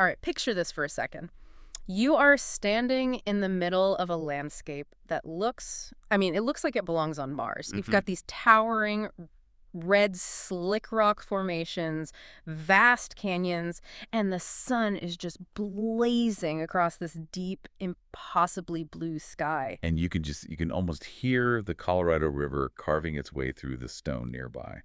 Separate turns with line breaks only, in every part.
All right, picture this for a second. You are standing in the middle of a landscape that looks, I mean, it looks like it belongs on Mars. You've got these towering red slick rock formations, vast canyons, and the sun is just blazing across this deep, impossibly blue sky.
And you can almost hear the Colorado River carving its way through the stone nearby.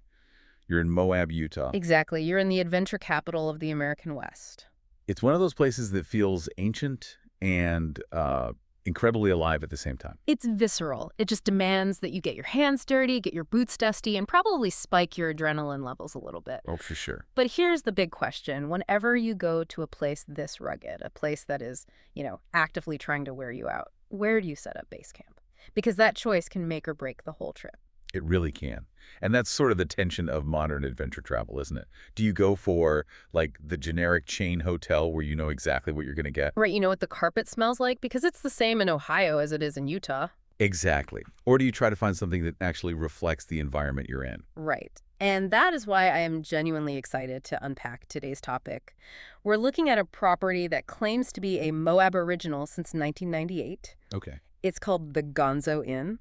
You're in Moab, Utah.
Exactly. You're in the adventure capital of the American West.
It's one of those places that feels ancient and incredibly alive at the same time.
It's visceral. It just demands that you get your hands dirty, get your boots dusty, and probably spike your adrenaline levels a little bit.
Oh, for sure.
But here's the big question. Whenever you go to a place this rugged, a place that is, actively trying to wear you out, where do you set up base camp? Because that choice can make or break the whole trip.
It really can. And that's sort of the tension of modern adventure travel, isn't it? Do you go for, like, the generic chain hotel where you know exactly what you're going to get?
Right, you know what the carpet smells like? Because it's the same in Ohio as it is in Utah.
Exactly. Or do you try to find something that actually reflects the environment you're in?
Right. And that is why I am genuinely excited to unpack today's topic. We're looking at a property that claims to be a Moab original since 1998.
Okay.
It's called the Gonzo Inn.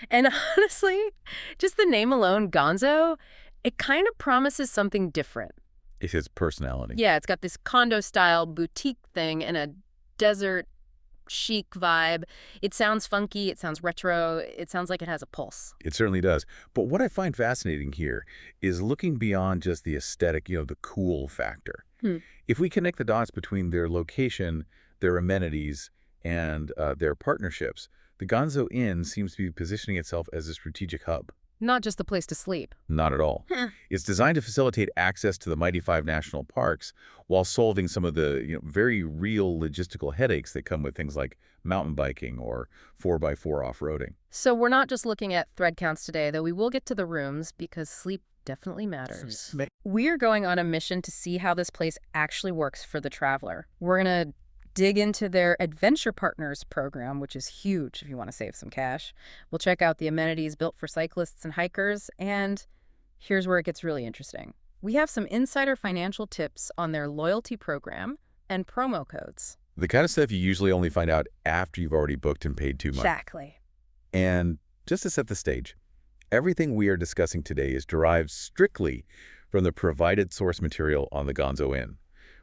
And honestly, just the name alone, Gonzo, it kind of promises something different.
It has personality.
Yeah, it's got this condo-style boutique thing and a desert chic vibe. It sounds funky, it sounds retro, it sounds like it has a pulse.
It certainly does. But what I find fascinating here is looking beyond just the aesthetic, the cool factor. If we connect the dots between their location, their amenities, and their partnerships, the Gonzo Inn seems to be positioning itself as a strategic hub.
Not just a place to sleep.
Not at all. It's designed to facilitate access to the mighty 5 national parks while solving some of the very real logistical headaches that come with things like mountain biking or 4x4 off-roading.
So we're not just looking at thread counts today, though we will get to the rooms because sleep definitely matters. We're going on a mission to see how this place actually works for the traveler. We're going to dig into their Adventure Partners program, which is huge if you want to save some cash. We'll check out the amenities built for cyclists and hikers, and here's where it gets really interesting. We have some insider financial tips on their loyalty program and promo codes.
The kind of stuff you usually only find out after you've already booked and paid too much.
Exactly.
And just to set the stage, everything we are discussing today is derived strictly from the provided source material on the Gonzo Inn.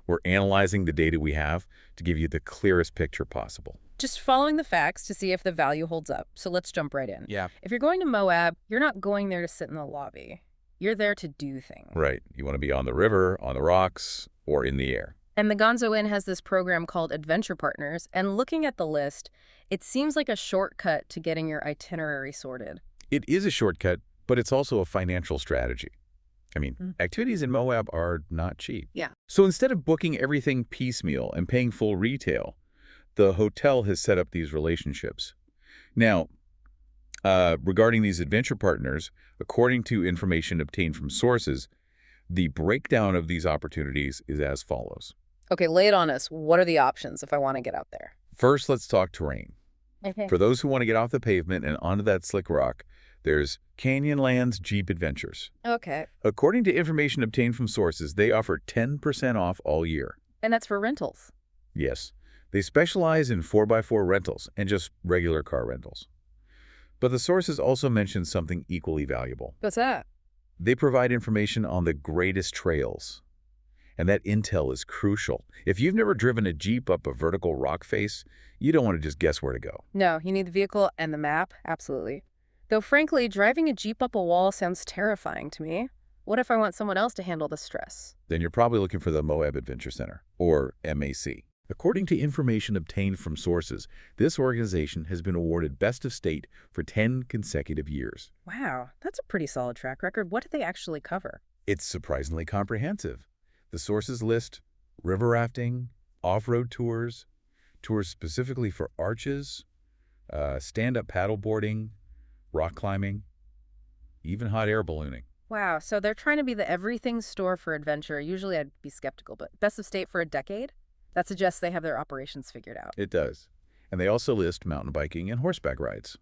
We're analyzing the data we have to give you the clearest picture possible.
Just following the facts to see if the value holds up. So let's jump right in.
Yeah.
If you're going to Moab, you're not going there to sit in the lobby. You're there to do things.
Right. You want to be on the river, on the rocks, or in the air.
And the Gonzo Inn has this program called Adventure Partners, and looking at the list, it seems like a shortcut to getting your itinerary sorted.
It is a shortcut, but it's also a financial strategy. I mean, activities in Moab are not cheap.
Yeah.
So instead of booking everything piecemeal and paying full retail, the hotel has set up these relationships. Now, regarding these adventure partners, according to information obtained from sources, the breakdown of these opportunities is as follows.
Okay, lay it on us. What are the options if I want to get out there?
First, let's talk terrain.
Okay.
For those who want to get off the pavement and onto that slick rock, there's Canyonlands Jeep Adventures.
Okay.
According to information obtained from sources, they offer 10% off all year.
And that's for rentals?
Yes. They specialize in 4x4 rentals and just regular car rentals. But the sources also mention something equally valuable.
What's that?
They provide information on the greatest trails. And that intel is crucial. If you've never driven a Jeep up a vertical rock face, you don't want to just guess where to go.
No, you need the vehicle and the map. Absolutely. Though, frankly, driving a Jeep up a wall sounds terrifying to me. What if I want someone else to handle the stress?
Then you're probably looking for the Moab Adventure Center, or MAC. According to information obtained from sources, this organization has been awarded Best of State for 10 consecutive years.
Wow, that's a pretty solid track record. What do they actually cover?
It's surprisingly comprehensive. The sources list river rafting, off-road tours, tours specifically for arches, stand-up paddleboarding, rock climbing, even hot air ballooning.
Wow, so they're trying to be the everything store for adventure. Usually I'd be skeptical, but Best of State for a decade? That suggests they have their operations figured out.
It does. And they also list mountain biking and horseback rides.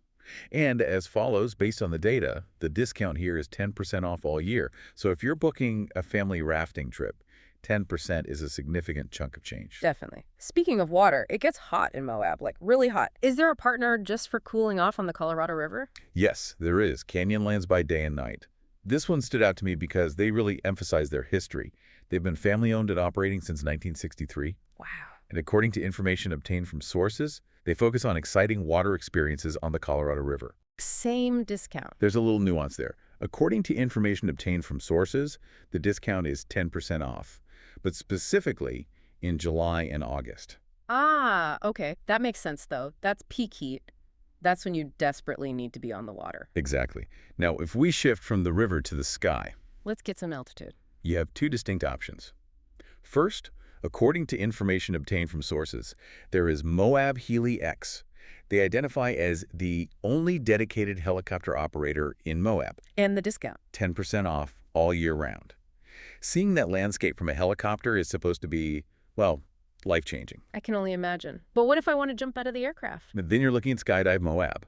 And as follows, based on the data, the discount here is 10% off all year. So if you're booking a family rafting trip, 10% is a significant chunk of change.
Definitely. Speaking of water, it gets hot in Moab, like really hot. Is there a partner just for cooling off on the Colorado River?
Yes, there is. Canyonlands by day and night. This one stood out to me because they really emphasize their history. They've been family-owned and operating since 1963.
Wow.
And according to information obtained from sources, they focus on exciting water experiences on the Colorado River.
Same discount.
There's a little nuance there. According to information obtained from sources, the discount is 10% off, but specifically in July and August.
Ah, okay. That makes sense, though. That's peak heat. That's when you desperately need to be on the water.
Exactly. Now, if we shift from the river to the sky,
Let's get some altitude.
you have two distinct options. First, according to information obtained from sources, there is Moab Healy X. They identify as the only dedicated helicopter operator in Moab.
And the discount.
10% off all year round. Seeing that landscape from a helicopter is supposed to be, well, life-changing.
I can only imagine. But what if I want to jump out of the aircraft?
Then you're looking at Skydive Moab.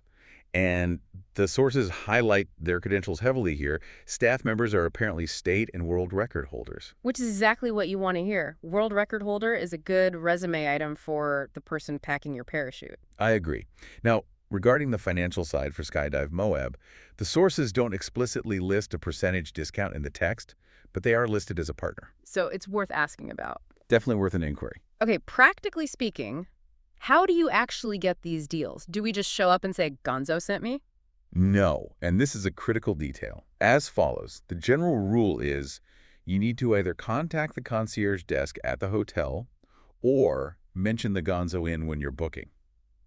And the sources highlight their credentials heavily here. Staff members are apparently state and world record holders.
Which is exactly what you want to hear. World record holder is a good resume item for the person packing your parachute.
I agree. Now, regarding the financial side for Skydive Moab, the sources don't explicitly list a percentage discount in the text, but they are listed as a partner.
So it's worth asking about.
Definitely worth an inquiry.
Okay, practically speaking, how do you actually get these deals? Do we just show up and say, Gonzo sent me?
No, and this is a critical detail. As follows, the general rule is you need to either contact the concierge desk at the hotel or mention the Gonzo Inn when you're booking.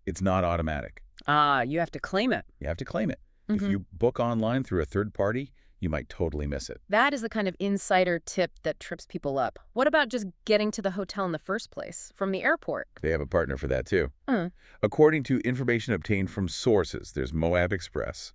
It's not automatic.
Ah, you have to claim it.
You have to claim it. If you book online through a third party, you might totally miss it.
That is the kind of insider tip that trips people up. What about just getting to the hotel in the first place, from the airport?
They have a partner for that, too. According to information obtained from sources, there's Moab Express.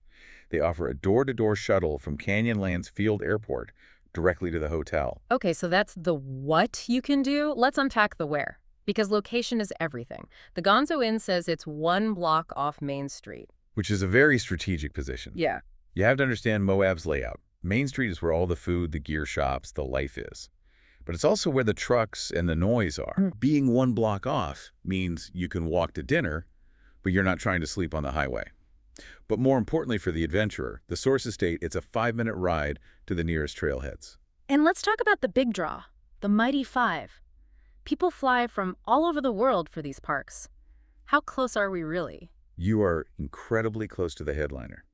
They offer a door-to-door shuttle from Canyonlands Field Airport directly to the hotel.
Okay, so that's the what you can do. Let's unpack the where, because location is everything. The Gonzo Inn says it's 1 block off Main Street.
Which is a very strategic position.
Yeah.
You have to understand Moab's layout. Main Street is where all the food, the gear shops, the life is. But it's also where the trucks and the noise are. Being 1 block off means you can walk to dinner, but you're not trying to sleep on the highway. But more importantly for the adventurer, the sources state it's a 5-minute ride to the nearest trailheads.
And let's talk about the big draw, the Mighty 5. People fly from all over the world for these parks. How close are we really?
You are incredibly close to the headliner.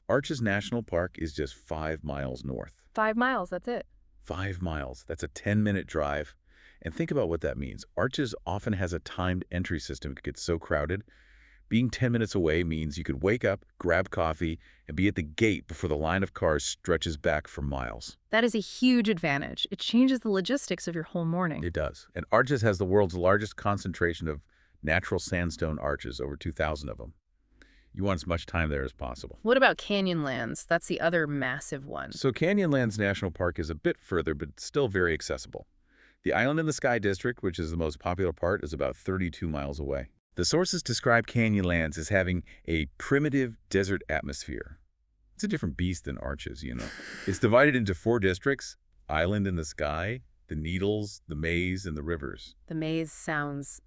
Arches National Park is just 5 miles north.
5 miles, that's it.
5 miles. That's a 10-minute drive. And think about what that means. Arches often has a timed entry system. It gets so crowded. Being 10 minutes away means you could wake up, grab coffee, and be at the gate before the line of cars stretches back for miles.
That is a huge advantage. It changes the logistics of your whole morning.
It does. And Arches has the world's largest concentration of natural sandstone arches, over 2,000 of them. You want as much time there as possible.
What about Canyonlands? That's the other massive one.
So Canyonlands National Park is a bit further, but still very accessible. The Island in the Sky District, which is the most popular part, is about 32 miles away. The sources describe Canyonlands as having a primitive desert atmosphere. It's a different beast than Arches, you know. It's divided into 4 districts: Island in the Sky, the Needles, the Maze, and the Rivers.
The maze sounds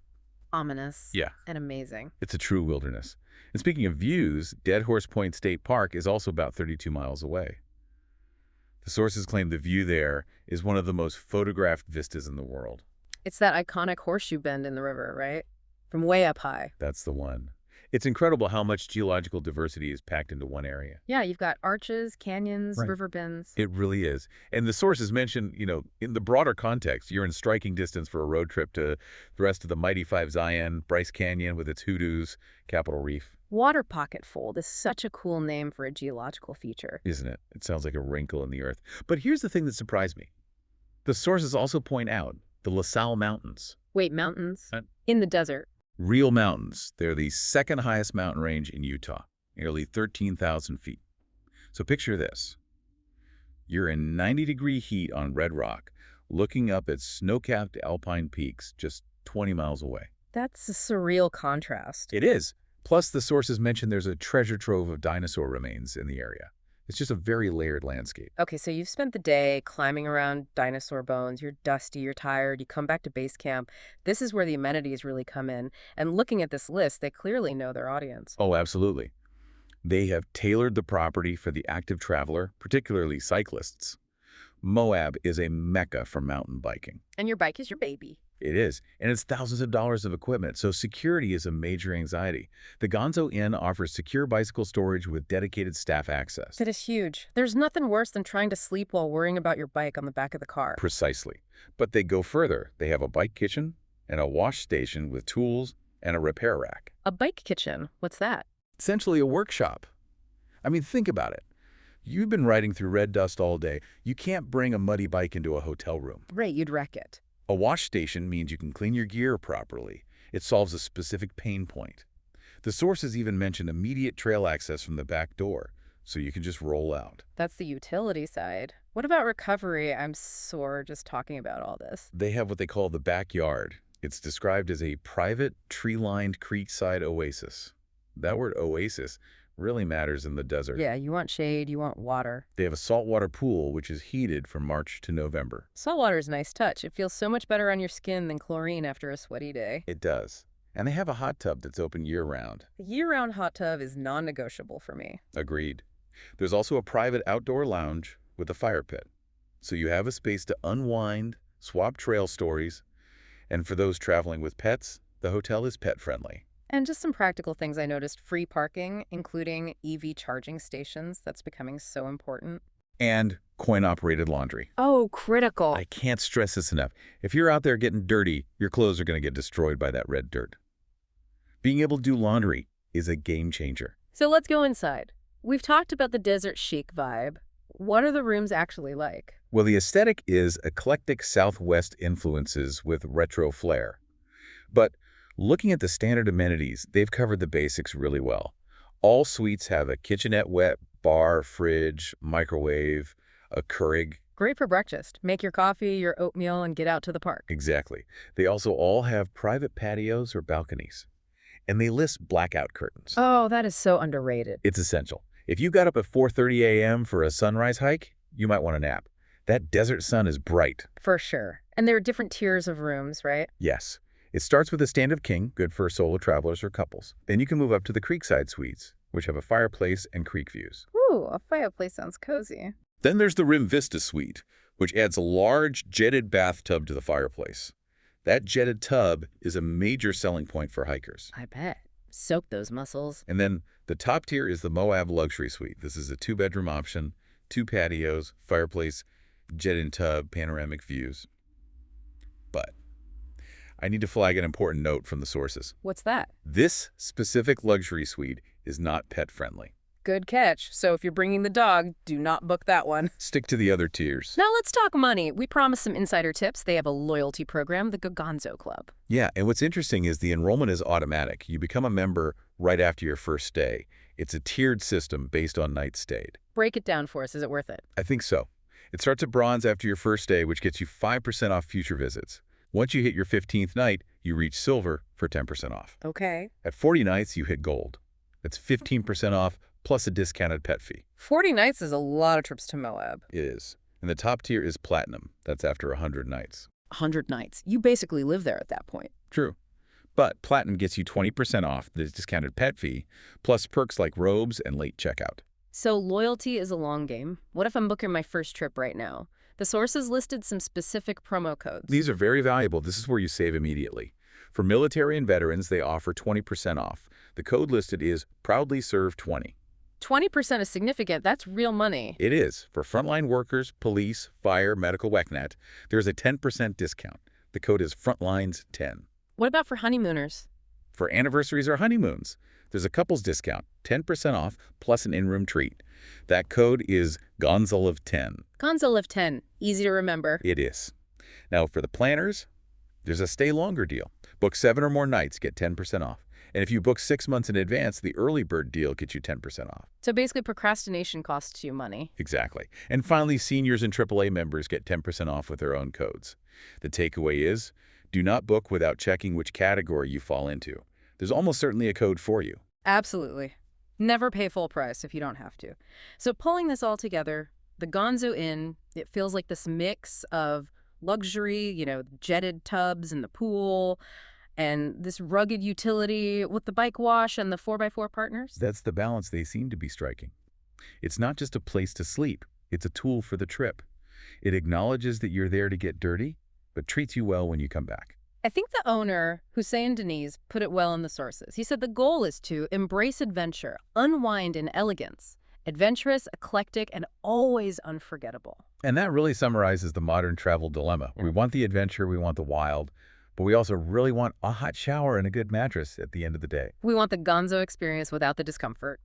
ominous.
Yeah.
And amazing.
It's a true wilderness. And speaking of views, Dead Horse Point State Park is also about 32 miles away. The sources claim the view there is one of the most photographed vistas in the world.
It's that iconic horseshoe bend in the river, right? From way up high.
That's the one. It's incredible how much geological diversity is packed into one area.
Yeah, you've got arches, canyons,
Right.
river bends.
It really is. And the sources mention, you know, in the broader context, you're in striking distance for a road trip to the rest of the Mighty 5 Zion, Bryce Canyon with its hoodoos, Capitol Reef.
Water Pocket Fold is such a cool name for a geological feature.
Isn't it? It sounds like a wrinkle in the earth. But here's the thing that surprised me. The sources also point out the La Salle Mountains.
Wait, mountains?
Uh,
In the desert.
Real mountains. They're the second highest mountain range in Utah, nearly 13,000 feet. So picture this. You're in 90-degree heat on Red Rock, looking up at snow-capped alpine peaks just 20 miles away.
That's a surreal contrast.
It is. Plus, the sources mention there's a treasure trove of dinosaur remains in the area. It's just a very layered landscape.
Okay, so you've spent the day climbing around dinosaur bones. You're dusty, you're tired, you come back to base camp. This is where the amenities really come in. And looking at this list, they clearly know their audience.
Oh, absolutely. They have tailored the property for the active traveler, particularly cyclists. Moab is a mecca for mountain biking.
And your bike is your baby.
It is, and it's thousands of dollars of equipment, so security is a major anxiety. The Gonzo Inn offers secure bicycle storage with dedicated staff access.
That is huge. There's nothing worse than trying to sleep while worrying about your bike on the back of the car.
Precisely. But they go further. They have a bike kitchen and a wash station with tools and a repair rack.
A bike kitchen? What's that?
Essentially a workshop. I mean, think about it. You've been riding through red dust all day. You can't bring a muddy bike into a hotel room.
Right, you'd wreck it.
A wash station means you can clean your gear properly. It solves a specific pain point. The sources even mention immediate trail access from the back door, so you can just roll out.
That's the utility side. What about recovery? I'm sore just talking about all this.
They have what they call the backyard. It's described as a private, tree-lined creekside oasis. That word oasis really matters in the desert.
Yeah, you want shade, you want water.
They have a saltwater pool, which is heated from March to November.
Saltwater is a nice touch. It feels so much better on your skin than chlorine after a sweaty day.
It does. And they have a hot tub that's open year-round.
The year-round hot tub is non-negotiable for me.
Agreed. There's also a private outdoor lounge with a fire pit. So you have a space to unwind, swap trail stories, and for those traveling with pets, the hotel is pet-friendly.
And just some practical things I noticed. Free parking, including EV charging stations. That's becoming so important.
And coin-operated laundry.
Oh, critical.
I can't stress this enough. If you're out there getting dirty, your clothes are going to get destroyed by that red dirt. Being able to do laundry is a game changer.
So let's go inside. We've talked about the desert chic vibe. What are the rooms actually like?
Well, the aesthetic is eclectic Southwest influences with retro flair. But looking at the standard amenities, they've covered the basics really well. All suites have a kitchenette wet, bar, fridge, microwave, a Keurig.
Great for breakfast. Make your coffee, your oatmeal, and get out to the park.
Exactly. They also all have private patios or balconies. And they list blackout curtains.
Oh, that is so underrated.
It's essential. If you got up at 4:30 a.m. for a sunrise hike, you might want a nap. That desert sun is bright.
For sure. And there are different tiers of rooms, right?
Yes. It starts with a stand-up king, good for solo travelers or couples. Then you can move up to the creekside suites, which have a fireplace and creek views.
Ooh, a fireplace sounds cozy.
Then there's the Rim Vista suite, which adds a large jetted bathtub to the fireplace. That jetted tub is a major selling point for hikers.
I bet. Soak those muscles.
And then the top tier is the Moab luxury suite. This is a 2-bedroom option, 2 patios, fireplace, jetted tub, panoramic views. But I need to flag an important note from the sources.
What's that?
This specific luxury suite is not pet-friendly.
Good catch. So if you're bringing the dog, do not book that one.
Stick to the other tiers.
Now let's talk money. We promised some insider tips. They have a loyalty program, the Gonzo Club.
Yeah, and what's interesting is the enrollment is automatic. You become a member right after your first stay. It's a tiered system based on nights stayed.
Break it down for us. Is it worth it?
I think so. It starts at bronze after your first stay, which gets you 5% off future visits. Once you hit your 15th night, you reach silver for 10% off.
Okay.
At 40 nights, you hit gold. That's 15% off plus a discounted pet fee.
40 nights is a lot of trips to Moab.
It is. And the top tier is platinum. That's after 100 nights.
100 nights. You basically live there at that point.
True. But platinum gets you 20% off the discounted pet fee, plus perks like robes and late checkout.
So loyalty is a long game. What if I'm booking my first trip right now? The sources listed some specific promo codes.
These are very valuable. This is where you save immediately. For military and veterans, they offer 20% off. The code listed is Proudly Serve 20.
20% is significant. That's real money.
It is. For frontline workers, police, fire, medical, WECNET, there's a 10% discount. The code is Frontlines10.
What about for honeymooners?
For anniversaries or honeymoons, there's a couple's discount, 10% off, plus an in-room treat. That code is Gonzo10.
Gonzo10. Easy to remember.
It is. Now, for the planners, there's a stay longer deal. Book 7 or more nights, get 10% off. And if you book 6 months in advance, the early bird deal gets you 10% off.
So basically, procrastination costs you money.
Exactly. And finally, seniors and AAA members get 10% off with their own codes. The takeaway is, do not book without checking which category you fall into. There's almost certainly a code for you.
Absolutely. Never pay full price if you don't have to. So pulling this all together, the Gonzo Inn, it feels like this mix of luxury, jetted tubs in the pool, and this rugged utility with the bike wash and the 4x4 partners.
That's the balance they seem to be striking. It's not just a place to sleep, it's a tool for the trip. It acknowledges that you're there to get dirty, but treats you well when you come back.
I think the owner, Hussein Deniz, put it well in the sources. He said the goal is to embrace adventure, unwind in elegance, adventurous, eclectic, and always unforgettable.
And that really summarizes the modern travel dilemma. We want the adventure, we want the wild, but we also really want a hot shower and a good mattress at the end of the day.
We want the Gonzo experience without the discomfort.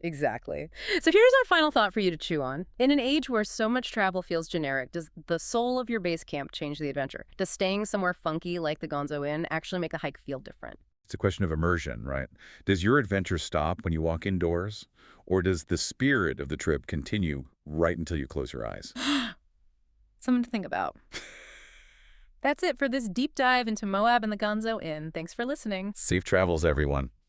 Exactly. So here's our final thought for you to chew on. In an age where so much travel feels generic, does the soul of your base camp change the adventure? Does staying somewhere funky like the Gonzo Inn actually make a hike feel different?
It's a question of immersion, right? Does your adventure stop when you walk indoors? Or does the spirit of the trip continue right until you close your eyes?
Something to think about. That's it for this deep dive into Moab and the Gonzo Inn. Thanks for listening.
Safe travels, everyone.